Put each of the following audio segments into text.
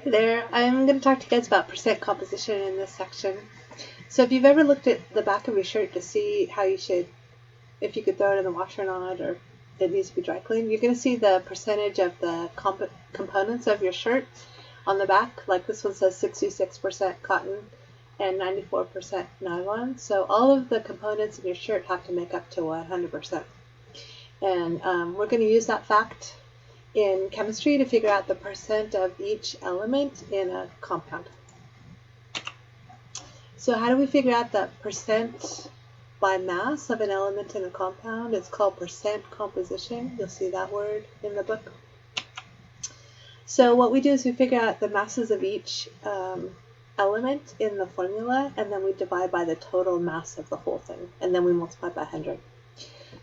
Hey there, I'm going to talk to you guys about percent composition in this section. So if you've ever looked at the back of your shirt to see how you should, if you could throw it in the washer or not, or it needs to be dry cleaned, you're going to see the percentage of the components of your shirt on the back. Like this one says 66% cotton and 94% nylon. So all of the components in your shirt have to make up to 100%. And we're going to use that fact in chemistry to figure out the percent of each element in a compound. So how do we figure out the percent by mass of an element in a compound? It's called percent composition. You'll see that word in the book. So what we do is we figure out the masses of each element in the formula, and then we divide by the total mass of the whole thing, and then we multiply by 100.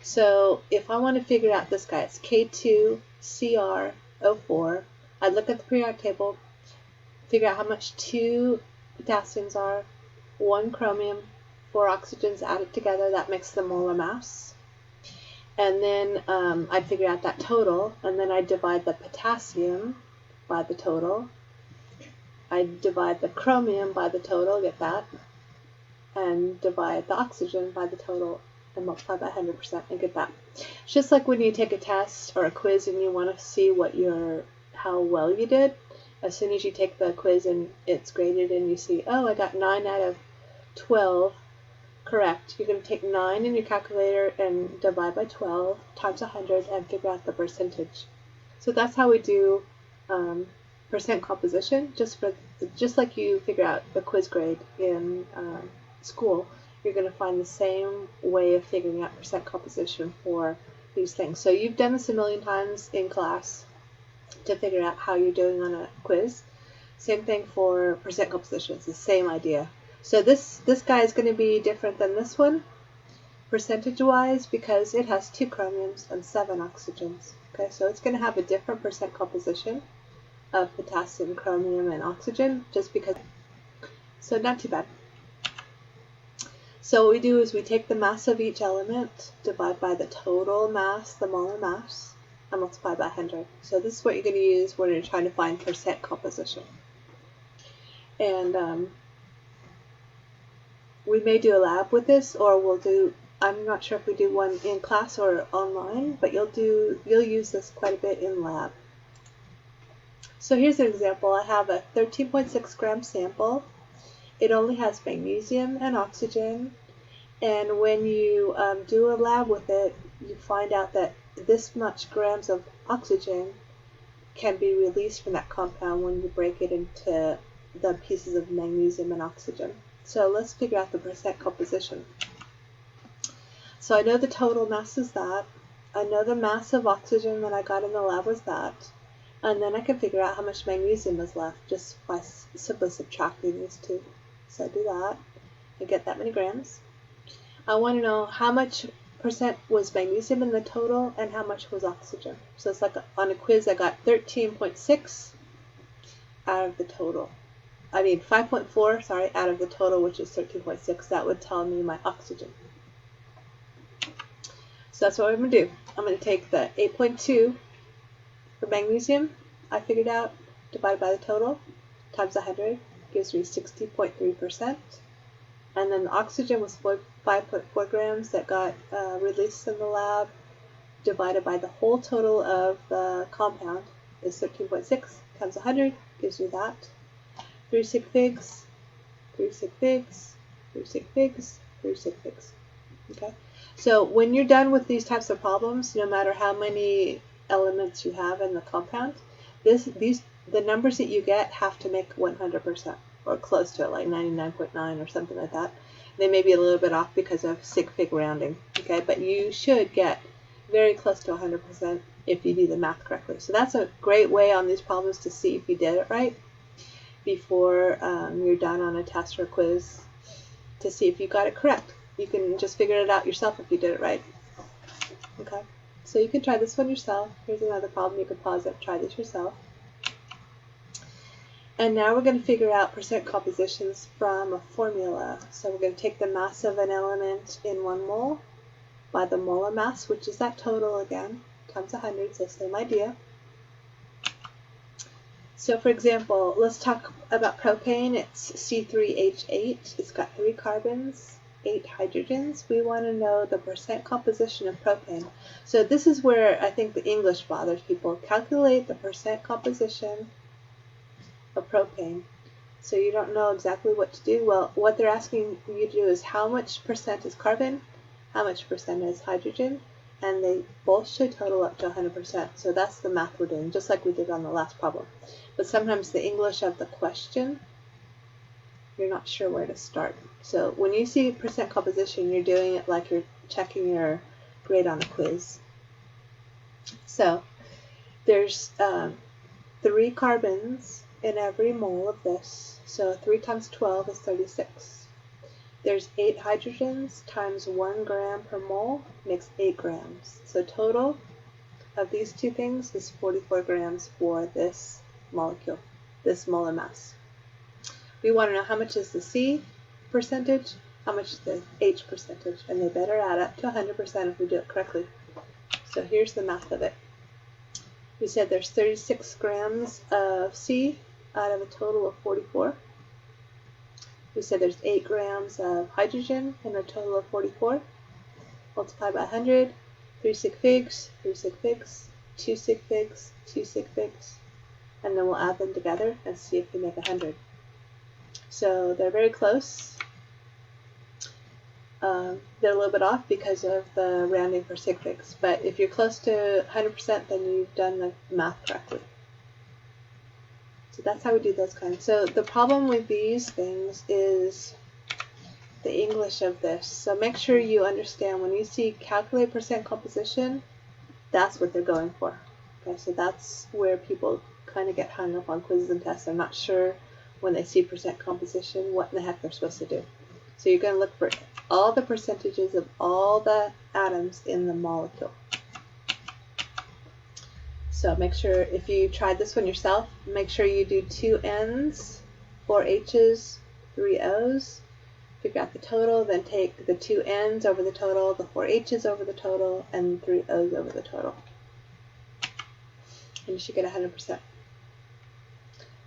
So if I want to figure out this guy, it's K2CrO4. I'd look at the periodic table, figure out how much 2 potassiums are, 1 chromium, 4 oxygens added together. That makes the molar mass. And then I'd figure out that total, and then I'd divide the potassium by the total. I'd divide the chromium by the total, get that, and divide the oxygen by the total, and multiply by 100% and get that. It's just like when you take a test or a quiz and you want to see how well you did. As soon as you take the quiz and it's graded and you see, oh, I got 9 out of 12 correct, you're going to take 9 in your calculator and divide by 12 times 100 and figure out the percentage. So that's how we do percent composition, just like you figure out the quiz grade in school. You're going to find the same way of figuring out percent composition for these things. So you've done this a million times in class to figure out how you're doing on a quiz. Same thing for percent composition. It's the same idea. So this guy is going to be different than this one, percentage-wise, because it has 2 chromiums and 7 oxygens. Okay, so it's going to have a different percent composition of potassium, chromium, and oxygen, just because. So not too bad. So what we do is we take the mass of each element, divide by the total mass, the molar mass, and multiply by 100. So this is what you're going to use when you're trying to find percent composition. And we may do a lab with this, or I'm not sure if we do one in class or online, but you'll use this quite a bit in lab. So here's an example. I have a 13.6 gram sample. It only has magnesium and oxygen, and when you do a lab with it, you find out that this much grams of oxygen can be released from that compound when you break it into the pieces of magnesium and oxygen. So let's figure out the percent composition. So I know the total mass is that. I know the mass of oxygen that I got in the lab was that. And then I can figure out how much magnesium is left just by simply subtracting these two. So I do that and get that many grams. I want to know how much percent was magnesium in the total and how much was oxygen. So it's like on a quiz I got 13.6 out of the total. 5.4, sorry, out of the total, which is 13.6. That would tell me my oxygen. So that's what I'm going to do. I'm going to take the 8.2 for magnesium, I figured out, divided by the total, times 100, gives me 60.3%. And then the oxygen was 5.4 grams that got released in the lab, divided by the whole total of the compound is 13.6 times 100, gives me that. 3 sig figs, 3 sig figs, 3 sig figs, 3 sig figs. Okay? So when you're done with these types of problems, no matter how many elements you have in the compound, the numbers that you get have to make 100%, or close to it, like 99.9 or something like that. They may be a little bit off because of sig fig rounding, okay? But you should get very close to 100% if you do the math correctly. So that's a great way on these problems to see if you did it right before you're done on a test or a quiz, to see if you got it correct. You can just figure it out yourself if you did it right. Okay, so you can try this one yourself. Here's another problem. You can pause it, try this yourself. And now we're going to figure out percent compositions from a formula. So we're going to take the mass of an element in 1 mole by the molar mass, which is that total again, times 100, so same idea. So for example, let's talk about propane. It's C3H8. It's got 3 carbons, 8 hydrogens. We want to know the percent composition of propane. So this is where I think the English bothers people. Calculate the percent composition of propane. So you don't know exactly what to do. Well, what they're asking you to do is how much percent is carbon, how much percent is hydrogen, and they both should total up to 100%. So that's the math we're doing, just like we did on the last problem. But sometimes the English of the question, you're not sure where to start. So when you see percent composition, you're doing it like you're checking your grade on a quiz. So there's 3 carbons in every mole of this. So 3 times 12 is 36. There's 8 hydrogens times 1 gram per mole makes 8 grams. So total of these two things is 44 grams for this molecule, this molar mass. We want to know how much is the C percentage, how much is the H percentage, and they better add up to 100% if we do it correctly. So here's the math of it. We said there's 36 grams of C out of a total of 44. We said there's 8 grams of hydrogen in a total of 44. Multiply by 100, 3 sig figs, 3 sig figs, 2 sig figs, 2 sig figs, and then we'll add them together and see if we make 100. So they're very close. They're a little bit off because of the rounding for sig figs, but if you're close to 100%, then you've done the math correctly. So that's how we do those kinds. So the problem with these things is the English of this. So make sure you understand when you see calculate percent composition, that's what they're going for. Okay, so that's where people kind of get hung up on quizzes and tests. They're not sure when they see percent composition what in the heck they're supposed to do. So you're going to look for all the percentages of all the atoms in the molecule. So make sure, if you tried this one yourself, make sure you do 2 N's, 4 H's, 3 O's. Figure out the total, then take the 2 N's over the total, the 4 H's over the total, and 3 O's over the total. And you should get 100%.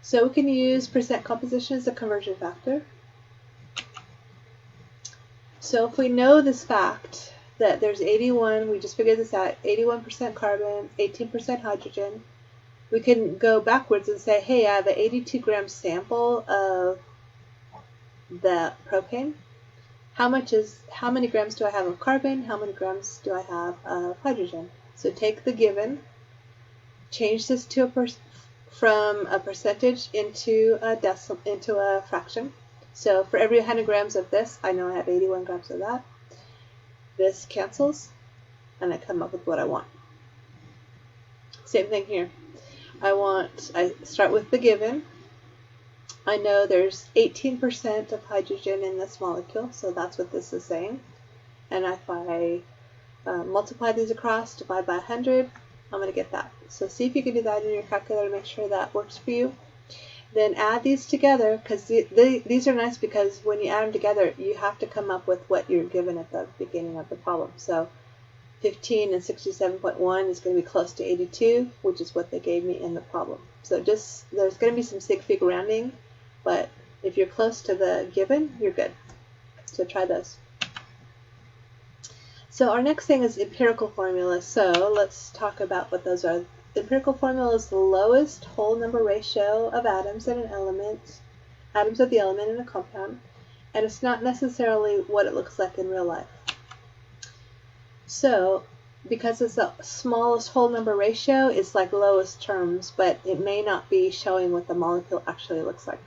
So we can use percent composition as a conversion factor. So if we know this fact, that there's 81, we just figured this out, 81% carbon, 18% hydrogen, we can go backwards and say, hey, I have an 82 gram sample of the propane. How many grams do I have of carbon? How many grams do I have of hydrogen? So take the given, change this to from a percentage into a fraction. So for every 100 grams of this, I know I have 81 grams of that. This cancels, and I come up with what I want. Same thing here. I start with the given. I know there's 18% of hydrogen in this molecule, so that's what this is saying. And if I multiply these across, divide by 100, I'm going to get that. So see if you can do that in your calculator to make sure that works for you. Then add these together, because these are nice because when you add them together, you have to come up with what you're given at the beginning of the problem. So 15 and 67.1 is going to be close to 82, which is what they gave me in the problem. So there's going to be some sig fig rounding, but if you're close to the given, you're good. So try those. So our next thing is empirical formulas. So let's talk about what those are. The empirical formula is the lowest whole number ratio of atoms in an element, atoms of the element in a compound, and it's not necessarily what it looks like in real life. So because it's the smallest whole number ratio, it's like lowest terms, but it may not be showing what the molecule actually looks like.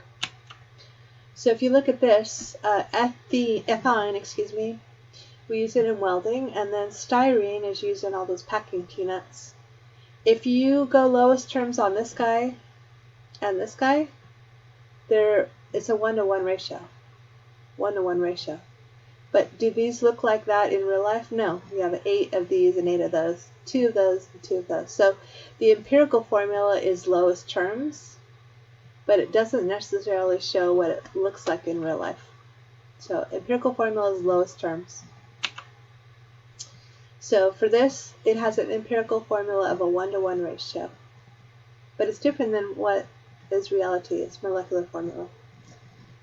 So if you look at this, ethine, we use it in welding, and then styrene is used in all those packing peanuts. If you go lowest terms on this guy and this guy, it's a 1-to-1 ratio. 1-to-1 ratio. But do these look like that in real life? No. You have 8 of these and 8 of those, 2 of those and 2 of those. So the empirical formula is lowest terms, but it doesn't necessarily show what it looks like in real life. So empirical formula is lowest terms. So for this, it has an empirical formula of a 1-to-1 ratio. But it's different than what is reality, it's molecular formula.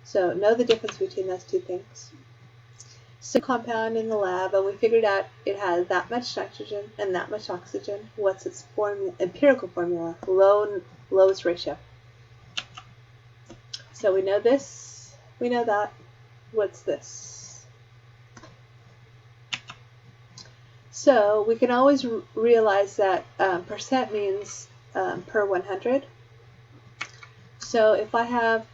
So know the difference between those two things. So compound in the lab, and we figured out it has that much nitrogen and that much oxygen. What's its empirical formula? Lowest ratio. So we know this, we know that. What's this? So we can always realize that percent means per 100. So if I have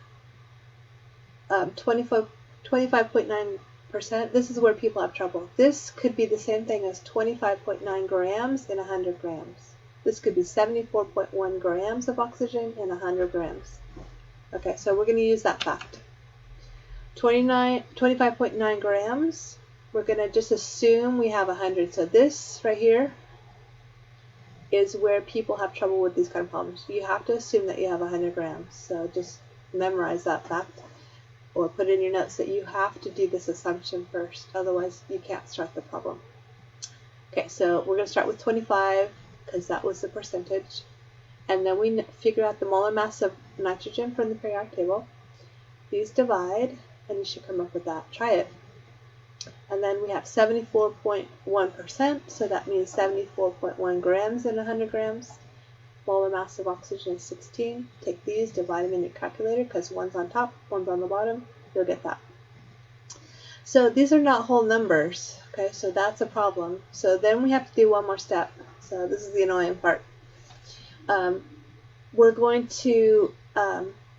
25.9%, this is where people have trouble. This could be the same thing as 25.9 grams in 100 grams. This could be 74.1 grams of oxygen in 100 grams. Okay, so we're going to use that fact. 25.9 grams, we're going to just assume we have 100. So this right here is where people have trouble with these kind of problems. You have to assume that you have 100 grams. So just memorize that fact, or put in your notes that you have to do this assumption first. Otherwise, you can't start the problem. Okay, so we're going to start with 25 because that was the percentage. And then we figure out the molar mass of nitrogen from the periodic table. These divide, and you should come up with that. Try it. And then we have 74.1%, so that means 74.1 grams in 100 grams. Molar mass of oxygen is 16. Take these, divide them in your calculator, because one's on top, one's on the bottom. You'll get that. So these are not whole numbers, okay? So that's a problem. So then we have to do one more step. So this is the annoying part. We're going to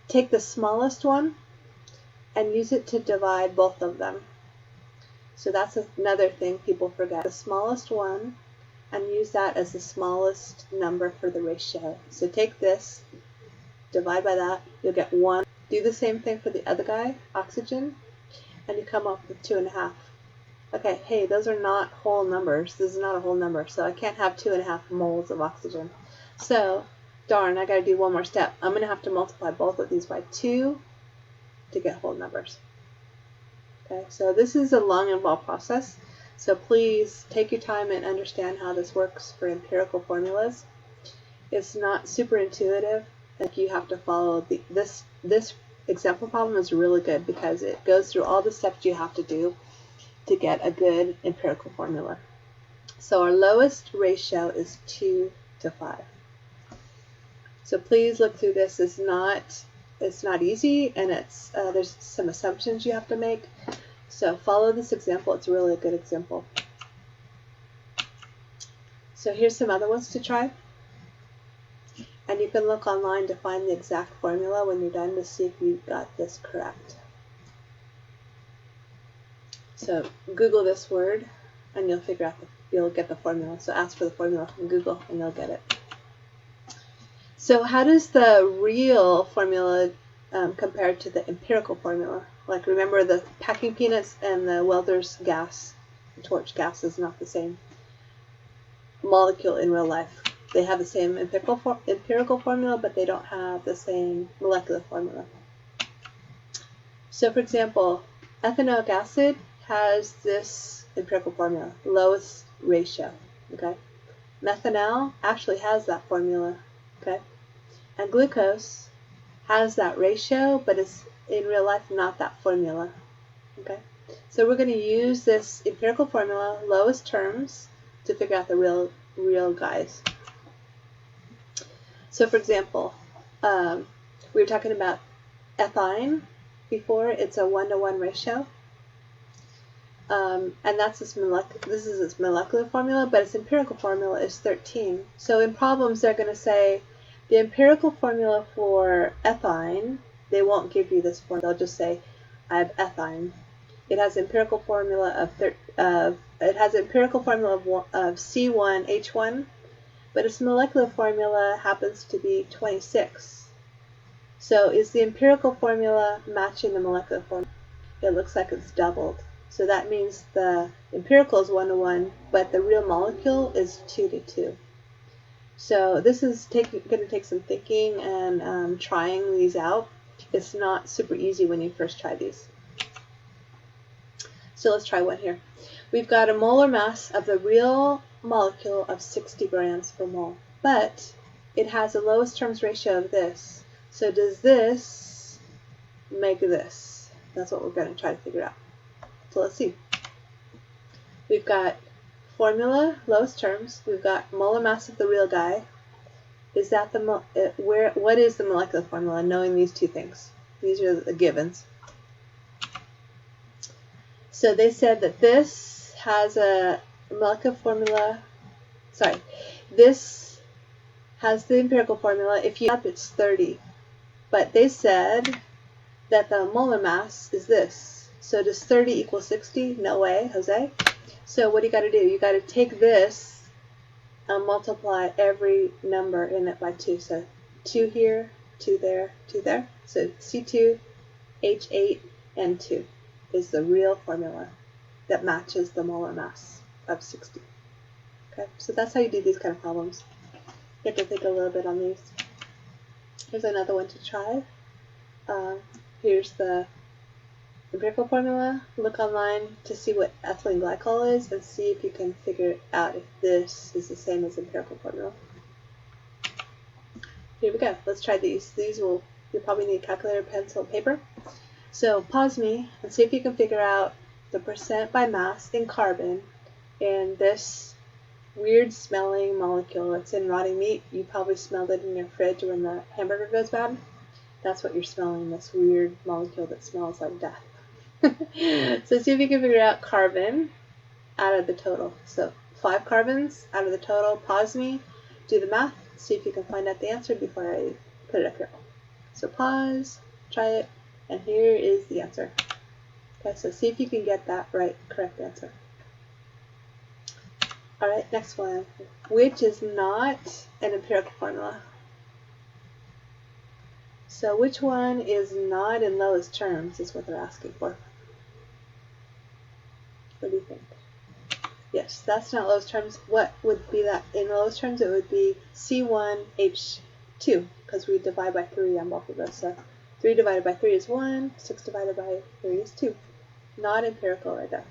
take the smallest one and use it to divide both of them. So that's another thing people forget. The smallest one, and use that as the smallest number for the ratio. So take this, divide by that, you'll get 1. Do the same thing for the other guy, oxygen, and you come up with 2.5. Okay, hey, those are not whole numbers. This is not a whole number, so I can't have 2.5 moles of oxygen. So, darn, I gotta do one more step. I'm gonna have to multiply both of these by 2 to get whole numbers. Okay, so this is a long, involved process. So please take your time and understand how this works for empirical formulas. It's not super intuitive. Like, you have to follow this example problem is really good because it goes through all the steps you have to do to get a good empirical formula. So our lowest ratio is 2 to 5. So please look through this. It's not easy, and there's some assumptions you have to make. So follow this example. It's really a good example. So here's some other ones to try. And you can look online to find the exact formula when you're done to see if you got this correct. So Google this word and you'll figure out you'll get the formula. So ask for the formula from Google and you'll get it. So how does the real formula compare to the empirical formula? Like, remember the packing peanuts and the welder's gas, the torch gas is not the same molecule in real life. They have the same empirical formula, but they don't have the same molecular formula. So for example, ethanoic acid has this empirical formula, lowest ratio, okay? Methanol actually has that formula, okay? And glucose has that ratio, but it's in real life not that formula, okay? So we're going to use this empirical formula, lowest terms, to figure out the real guys. So for example, we were talking about ethine before. It's a 1-to-1 ratio. And this is its molecular formula, but its empirical formula is 13. So in problems, they're going to say the empirical formula for ethine, they won't give you this formula. They'll just say, I have ethine. It has empirical formula of C1H1, but its molecular formula happens to be 26. So is the empirical formula matching the molecular formula? It looks like it's doubled. So that means the empirical is 1-to-1, but the real molecule is 2-to-2. So this is going to take some thinking and trying these out. It's not super easy when you first try these. So let's try one here. We've got a molar mass of the real molecule of 60 grams per mole, but it has a lowest terms ratio of this. So does this make this? That's what we're going to try to figure out. So let's see. We've got formula, lowest terms. We've got molar mass of the real guy. Is that the what is the molecular formula? Knowing these two things. These are the givens. So they said that this has a molecular formula. Sorry, this has the empirical formula. If you up, it's 30. But they said that the molar mass is this. So does 30 equal 60? No way, Jose. So what do you got to do? You got to take this and multiply every number in it by 2. So 2 here, 2 there, 2 there. So C2, H8, and 2 is the real formula that matches the molar mass of 60. Okay, so that's how you do these kind of problems. You have to think a little bit on these. Here's another one to try. Here's the empirical formula. Look online to see what ethylene glycol is and see if you can figure out if this is the same as empirical formula. Here we go. Let's try these. You'll probably need a calculator, pencil, paper. So pause me and see if you can figure out the percent by mass in carbon in this weird smelling molecule. It's in rotting meat. You probably smelled it in your fridge when the hamburger goes bad. That's what you're smelling, this weird molecule that smells like death. So see if you can figure out carbon out of the total. So 5 carbons out of the total. Pause me, do the math, see if you can find out the answer before I put it up here. So pause, try it, and here is the answer. Okay, so see if you can get that right, correct answer. Alright, next one. Which is not an empirical formula? So which one is not in lowest terms is what they're asking for. What do you think? Yes, that's not lowest terms. What would be that? In lowest terms, it would be C1H2, because we divide by 3 on both of those. So 3 divided by 3 is 1, 6 divided by 3 is 2. Not empirical right there.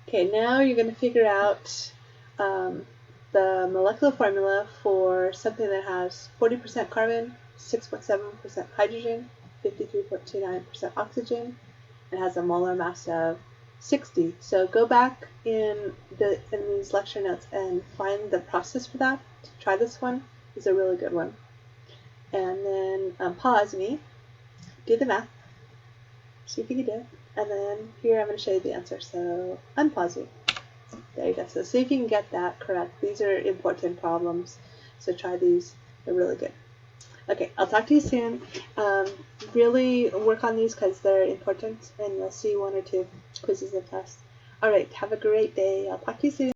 Okay, now you're going to figure out the molecular formula for something that has 40% carbon, 6.7% hydrogen, 53.29% oxygen, and has a molar mass of 60. So go back in these lecture notes and find the process for that. Try this one. It's a really good one. And then pause me, do the math, see if you can do it. And then here I'm going to show you the answer. So unpause me. There you go. So see if you can get that correct. These are important problems. So try these. They're really good. Okay, I'll talk to you soon. Really work on these because they're important, and you'll see 1 or 2 quizzes and tests. All right, have a great day. I'll talk to you soon.